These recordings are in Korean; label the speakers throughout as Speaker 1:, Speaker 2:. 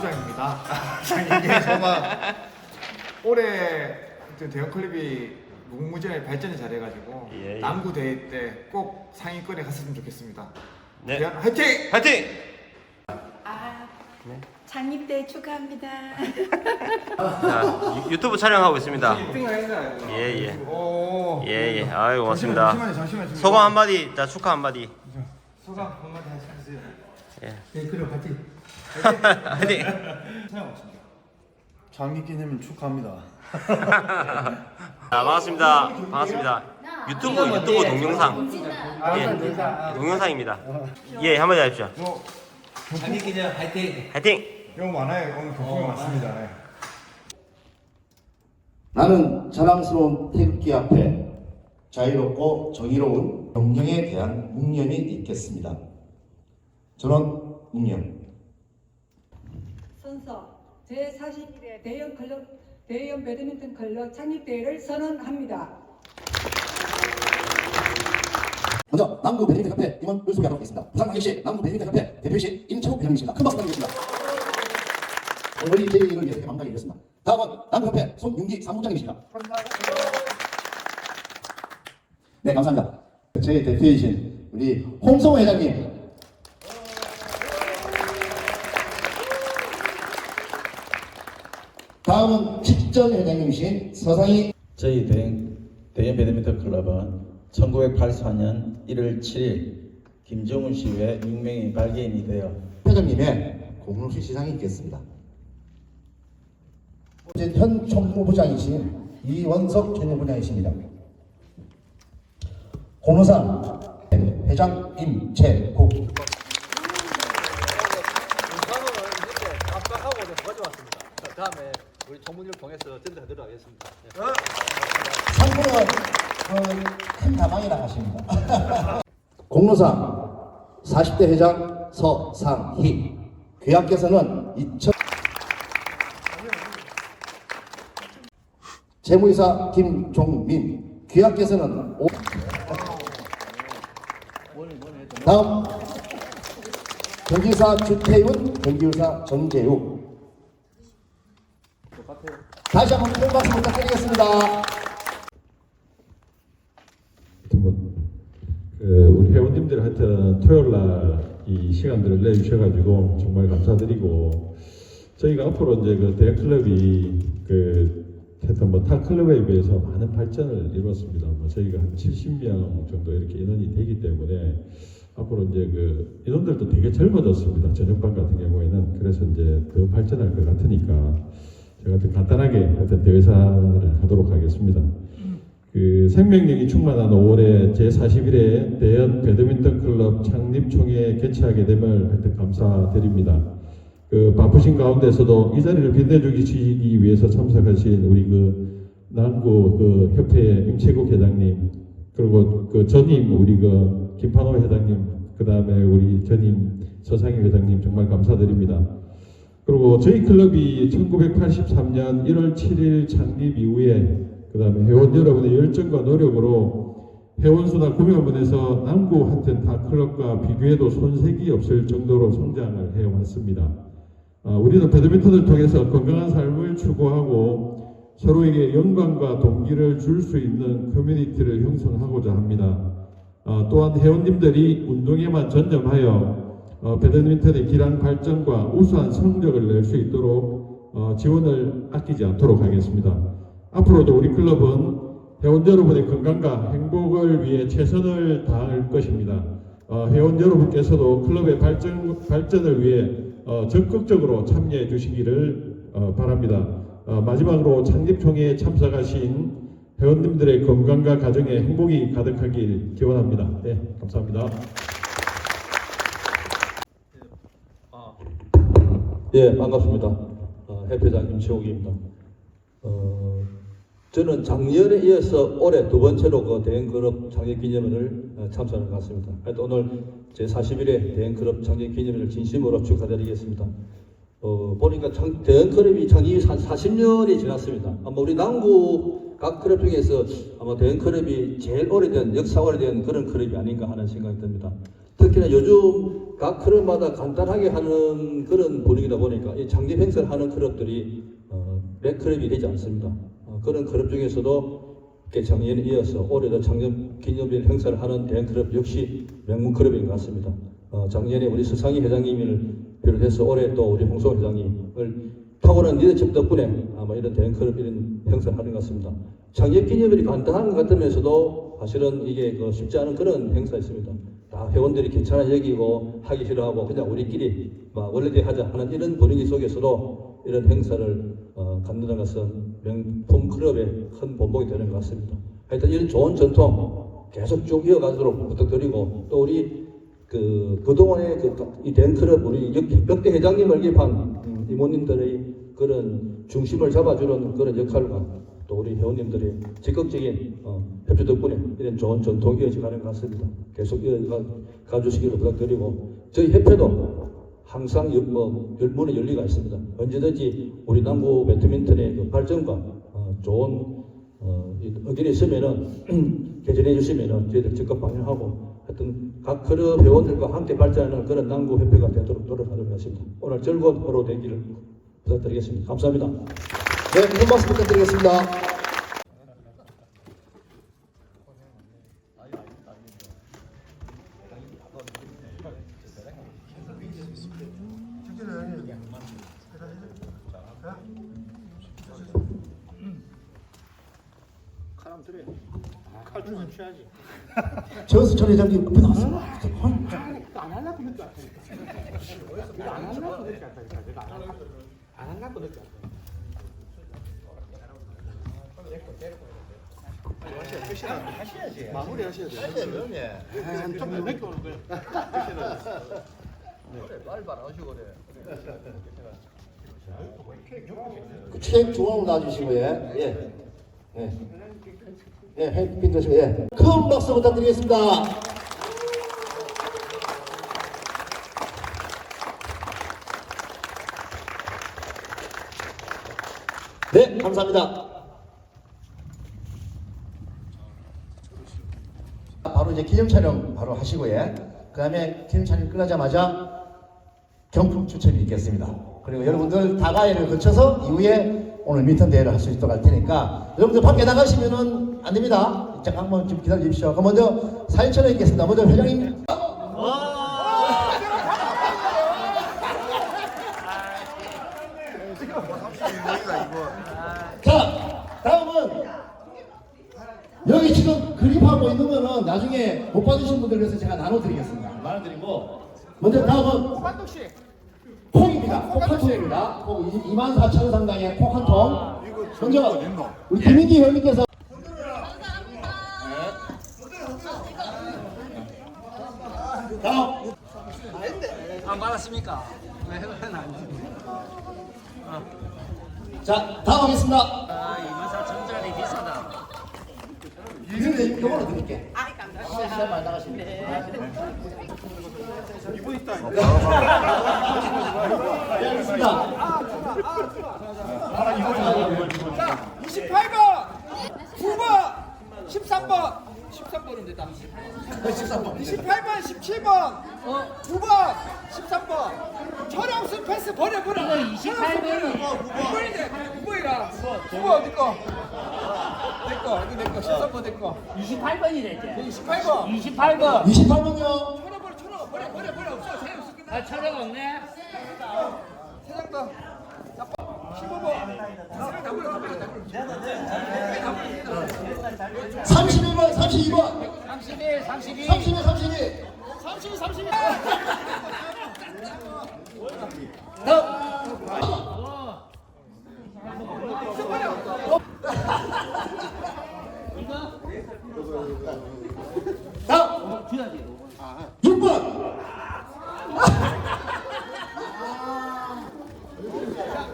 Speaker 1: 부장입니다. 이게 정말 올해 대형 클럽이 무궁무진하게 발전이 잘해가지고
Speaker 2: 예, 예.
Speaker 1: 남구 대회 때 꼭 상위권에 갔으면 좋겠습니다.
Speaker 2: 네.
Speaker 1: 대한 화이팅!
Speaker 2: 화이팅! 네.
Speaker 3: 창립대 축하합니다.
Speaker 2: 자, 유튜브 촬영하고 있습니다.
Speaker 1: 예. 오.
Speaker 2: 예, 예. 아유, 고맙습니다.
Speaker 1: 잠시만요.
Speaker 2: 소감 한마디, 자, 축하 한마디.
Speaker 1: 소감 한마디 하시겠어요?
Speaker 2: 예.
Speaker 1: 네, 그래 파이팅.
Speaker 2: 화이팅!
Speaker 1: 사용 없습니다. 장기 기념일 축하합니다.
Speaker 2: 자, 반갑습니다. 유튜브 동영상. 예, 동영상입니다. 예, 한마디 하십시오.
Speaker 4: 장기 기념 화이팅!
Speaker 2: 화이팅!
Speaker 1: 이거 많아요. 오늘 경품이 많습니다. 네.
Speaker 5: 나는 자랑스러운 태극기 앞에 자유롭고 정의로운 경영에 대한 묵념이 있겠습니다. 저는 묵념.
Speaker 6: 선서 제41회 대형 배드민턴 클럽 창립대회를 선언합니다.
Speaker 5: 먼저 남구 배드민턴 카페 임원을 소개하도록 하겠습니다. 부산광역시 남구 배드민턴 카페 대표이신 임채국 회장님이십니다. 큰 박수 부탁드리겠습니다. 오늘 제 일을 위해서 감사히 드렸습니다. 다음은 남구 카페 손윤기 사무장님이십니다. 네, 감사합니다. 제 대표이신 우리 홍성호 회장님. 다음은 직전 회장님이신 서상희.
Speaker 4: 저희 대형 배드민턴 클럽은 1984년 1월 7일 김정은 씨 외 6명의 발기인이 되어
Speaker 5: 회장님의 공로시 시상이 있겠습니다. 현 총무부장이신 이원석 총무부장이십니다. 공로상 회장 임채국.
Speaker 7: 압박하고 가져왔습니다. 다음에 우리 총무님을 통해서 전달하도록 하겠습니다.
Speaker 5: 상품은 큰 다방이라 하십니다. 공로상 40대 회장 서상희. 귀하께서는 2000 재무이사 김종민. 귀하께서는 다음 경기사 주태윤, 경기유사 정재욱. 다시 한번 큰 박수 부탁드리겠습니다.
Speaker 8: 우리 회원님들 하여튼 토요일 날 이 시간들을 내주셔가지고 정말 감사드리고, 저희가 앞으로 이제 그 대형 클럽이 하여튼 타 클럽에 비해서 많은 발전을 이루었습니다. 저희가 한 70명 정도 이렇게 인원이 되기 때문에 앞으로 이제 인원들도 되게 젊어졌습니다. 저녁반 같은 경우에는. 그래서 이제 더 발전할 것 같으니까 제가 좀 간단하게 하여튼 대회사를 하도록 하겠습니다. 생명력이 충만한 5월에 제41회 대형 배드민턴 클럽 창립 총회 개최하게 됨을 하여튼 감사드립니다. 바쁘신 가운데서도 이 자리를 빛내주시기 위해서 참석하신 우리 남구 협회 임채국 회장님, 그리고 전임 우리 김판호 회장님, 그 다음에 우리 전임 서상희 회장님 정말 감사드립니다. 그리고 저희 클럽이 1983년 1월 7일 창립 이후에 그 다음에 회원 여러분의 열정과 노력으로 회원수나 구매원에서 남구한텐 타 클럽과 비교해도 손색이 없을 정도로 성장을 해왔습니다. 우리는 배드민턴을 통해서 건강한 삶을 추구하고 서로에게 영광과 동기를 줄 수 있는 커뮤니티를 형성하고자 합니다. 또한 회원님들이 운동에만 전념하여 배드민턴의 기량 발전과 우수한 성적을 낼 수 있도록 지원을 아끼지 않도록 하겠습니다. 앞으로도 우리 클럽은 회원 여러분의 건강과 행복을 위해 최선을 다할 것입니다. 회원 여러분께서도 클럽의 발전을 위해 적극적으로 참여해 주시기를 바랍니다. 마지막으로 창립총회에 참석하신 회원님들의 건강과 가정에 행복이 가득하길 기원합니다. 네, 감사합니다.
Speaker 7: 예, 반갑습니다. 협회장 임채옥입니다. 저는 작년에 이어서 올해 두 번째로 대형 클럽 창립 기념회를 참석하는 것 같습니다. 하여튼 오늘 제41회 대형 클럽 창립 기념회를 진심으로 축하드리겠습니다. 보니까 대형 클럽이 창립이 한 40년이 지났습니다. 아마 우리 남구 각 클럽 중에서 아마 대형 클럽이 제일 오래된, 역사 오래된 그런 클럽이 아닌가 하는 생각이 듭니다. 특히나 요즘 각 클럽마다 간단하게 하는 그런 분위기다 보니까 이 창립 행사를 하는 클럽들이 맥클럽이 되지 않습니다. 그런 클럽 중에서도 작년에 이어서 올해도 창립 기념일 행사를 하는 대형클럽 역시 명문 클럽인 것 같습니다. 작년에 우리 서상희 회장님을 비롯해서 올해 또 우리 홍소 회장님을 탁월한 리더십 덕분에 아마 이런 대형클럽 이런 행사를 하는 것 같습니다. 창립 기념일이 간단한 것 같으면서도 사실은 이게 쉽지 않은 그런 행사였습니다. 다 회원들이 괜찮아 여기고 하기 싫어하고 그냥 우리끼리 원래대로 하자 하는 이런 분위기 속에서도 이런 행사를 갖는다는 것은 명품 클럽의 큰 본보기 되는 것 같습니다. 하여튼 이런 좋은 전통 계속 쭉 이어가도록 부탁드리고 또 우리 그동안의 이 대형클럽 우리 역대 회장님을 기입한 이모님들의 그런 중심을 잡아주는 그런 역할과 또 우리 회원님들의 적극적인 협조 덕분에 이런 좋은 전통이 이어져가는 것 같습니다. 계속 이어가 주시기를 부탁드리고 저희 협회도 항상 문의 열리가 있습니다. 언제든지 우리 남구 배드민턴의 그 발전과 좋은 의견이 있으면은 개선해 주시면은 저희들 적극 반영하고 하여튼 각 클럽 회원들과 함께 발전하는 그런 남구 협회가 되도록 노력하도록 하겠습니다. 오늘 즐거운 하루 되기를 부탁드리겠습니다. 감사합니다.
Speaker 5: 네, 큰 박수 부탁드리겠습니다. 저수천 회장님 옆에 나왔어요.
Speaker 1: 안 하려고 그랬지 않다. 안 하려고 그랬지 않다. 안 하려고 그랬지 않다. 하셔야지. 마무리 하셔야 돼요. 좀 늦게 오는 거예요. 빨리 말하시고 그래.
Speaker 5: 책 중앙으로 놔주시고 예. 햇빛 드시고 큰 박수 부탁드리겠습니다. 네, 감사합니다. 바로 이제 기념 촬영 바로 하시고요. 그 다음에 기념 촬영 끝나자마자 경품 추첨이 있겠습니다. 그리고 여러분들 다가이를 거쳐서 이후에 오늘 민턴 대회를 할 수 있도록 할 테니까 여러분들 밖에 나가시면은 안 됩니다. 잠깐 한번 좀 기다려 주십시오. 그럼 먼저 사진 촬영 있겠습니다. 먼저 회장님. 자, 다음은 여기 지금 그립하고 있는 거는 나중에 못 받으신 분들 위해서 제가 나눠드리겠습니다. 나눠드리고 먼저 다음은 콩입니다. 콩 한 통입니다. 콩 24,000원 상당의 콩 한 통. 먼저 우리 김민기 회원님께서 다음
Speaker 1: 안 받았습니까?
Speaker 5: 자 다음 하겠습니다.
Speaker 1: 24,000원짜리 비싸다.
Speaker 5: 이거는 요거로 드릴게.
Speaker 3: 감사합니다.
Speaker 5: 많이 나가시네.
Speaker 1: 이거 있다.
Speaker 5: 네, 알겠습니다.
Speaker 1: 자, 28번, 9번, 13번, 13번은 됐다.
Speaker 5: 13번.
Speaker 1: 28번, 17번, 9번, 13번. 철없음 패스 버려. 28번은 9번이라. 9번 어디 거? 내 거, 이거 내 거. 13번 내 거.
Speaker 3: 28번이랬지.
Speaker 1: 28번.
Speaker 3: 28번.
Speaker 5: 28번요.
Speaker 1: 버려. 없어. 세상 없어. 끝나.
Speaker 3: 촬영 없네.
Speaker 1: 세상 더. 15번.
Speaker 5: 31번, 32번.
Speaker 3: 31, 32.
Speaker 5: 31, 32.
Speaker 1: 32.
Speaker 5: 다음 6번.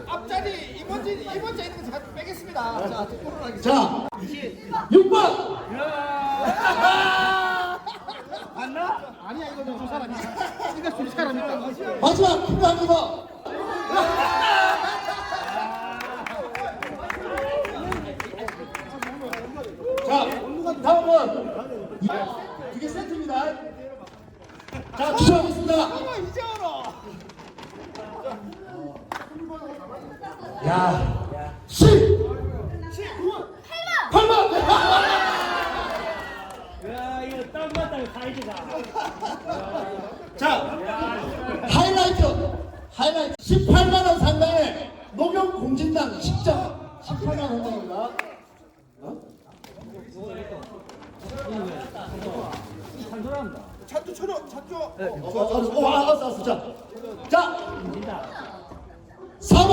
Speaker 1: 앞자리 이번 자리 있는 거 제가 빼겠습니다. 자, 토론을 하겠습니다.
Speaker 5: 자 6번.
Speaker 1: 맞나? 아니야, 이거 두 사람이야. 이거 두 사람이다.
Speaker 5: 마지막 필요합니다. 자 다음은 이게 세트입니다. 자, 추천하겠습니다.
Speaker 1: 이제 알아.
Speaker 5: 야, 10, 8만.
Speaker 3: 야, 이거 딱 맞다, 사이즈가.
Speaker 5: 자, 하이라이트 18만 원 상당의 녹용 공진당 10점 18만 원 상당입니다.
Speaker 1: 찬조 천원 찬조.
Speaker 5: 알았어. 자, 4번.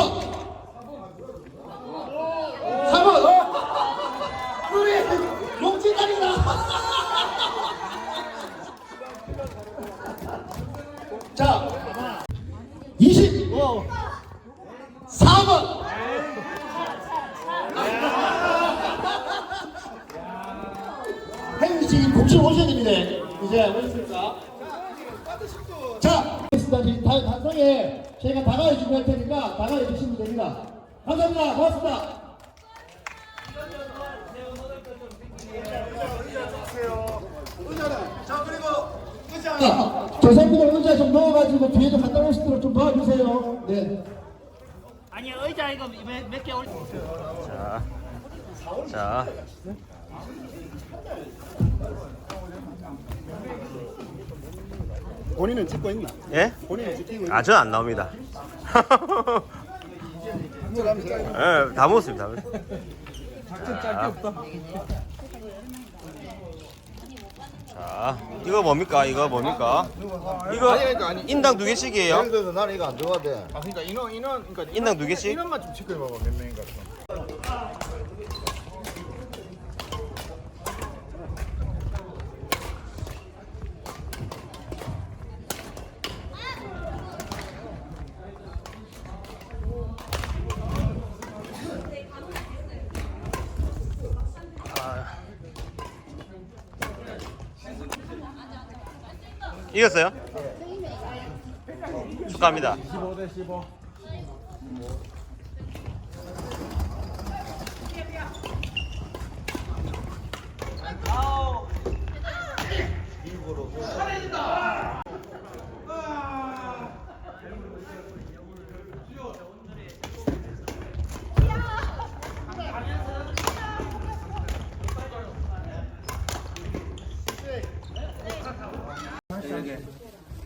Speaker 5: 우리 용진당이다. 자, 24번. 행위지 곡식 오셔야 됩니다. 이제 오셨습니까? 자, 단성에 저희가 다가해 주고 할 테니까 다가해 주시면 됩니다. 감사합니다. 고맙습니다.
Speaker 1: 자 그리고 의자.
Speaker 5: 저 사람들 의자 좀 넣어가지고 뒤에 좀 갔다 오시도록 좀 도와주세요. 네.
Speaker 3: 아니, 의자 이거 몇 개 올.
Speaker 2: 자.
Speaker 1: 본인은 찍고 있나?
Speaker 2: 예?
Speaker 1: 본인은 찍고 있나?
Speaker 2: 아, 저는 안 나옵니다. 예, 다 먹었습니다.
Speaker 1: 작전 짤게 없다.
Speaker 2: 자, 이거 뭡니까? 이거
Speaker 1: 아니.
Speaker 2: 인당 2개씩이에요?
Speaker 9: 예를 들어서 나는 이거 안 들어가도 돼.
Speaker 1: 아 그러니까 인원 그러니까
Speaker 2: 인당 2개씩?
Speaker 1: 인원만 좀 체크해 봐봐 몇 명인가.
Speaker 2: 이겼어요? 축하합니다.
Speaker 1: 15대 15.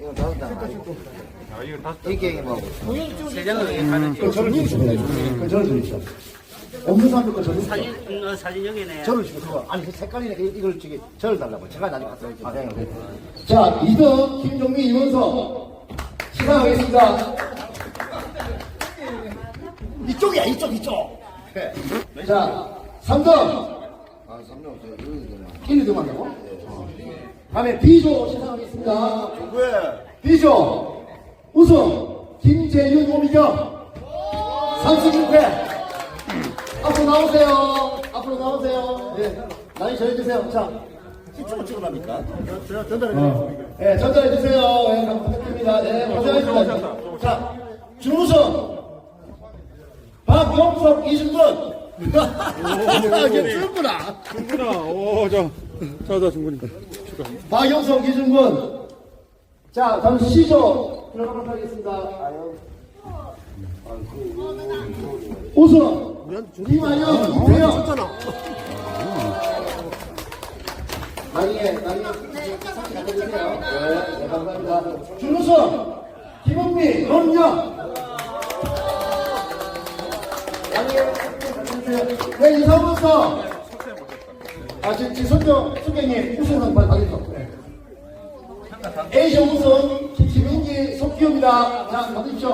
Speaker 9: 이건 다섯 장 아니고. 이 게임하고.
Speaker 5: 저를 주십시오. 저를 주십시오. 없는 사람들 거 저를 주십시오.
Speaker 3: 사진 여기네.
Speaker 5: 저를 주십시오. 아니, 그 색깔이네. 이걸 저기 저를 달라고. 제가 나중에 갖다 드릴게요. 자, 2등 김종민 이원석 시작하겠습니다. 이쪽이야, 이쪽. 자, 3등.
Speaker 9: 아, 3명 없어요. 여기 되나?
Speaker 5: 1, 2등 한다고? 다음에 B조 시작하겠습니다.
Speaker 9: 왜?
Speaker 5: B조 우승 김재윤 오미경 36회. 앞으로 나오세요. 네, 많이 전해주세요. 자,
Speaker 9: 이쪽으로 찍으랍니까?
Speaker 5: 네, 전달해주세요. 네, 감사드립니다. 네, 고생하셨습니다. 자, 준우승 박용석 이준근. 이게 줄구나.
Speaker 1: 자 중군입니다.
Speaker 5: 박용석 이준근. 자, 다음 C조 들어가도록 하겠습니다. 우승 김한영 이태영. 나중에 상치 가져주세요. 네, 감사합니다. 준우승 김은미 런영. 나중에 가져주세요. 네, 이상훈서. 지선정 수경님 우승상 받으셨어. 에이셔 우승 김민기 속기호입니다. 자, 받으십시오.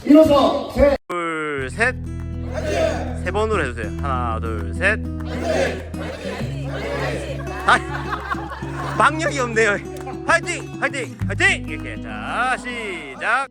Speaker 5: 일어서
Speaker 2: 둘, 셋. 세 번으로 해주세요. 하나, 둘, 셋. 아, 박력이 없네요. 화이팅! 이렇게. 자, 시작.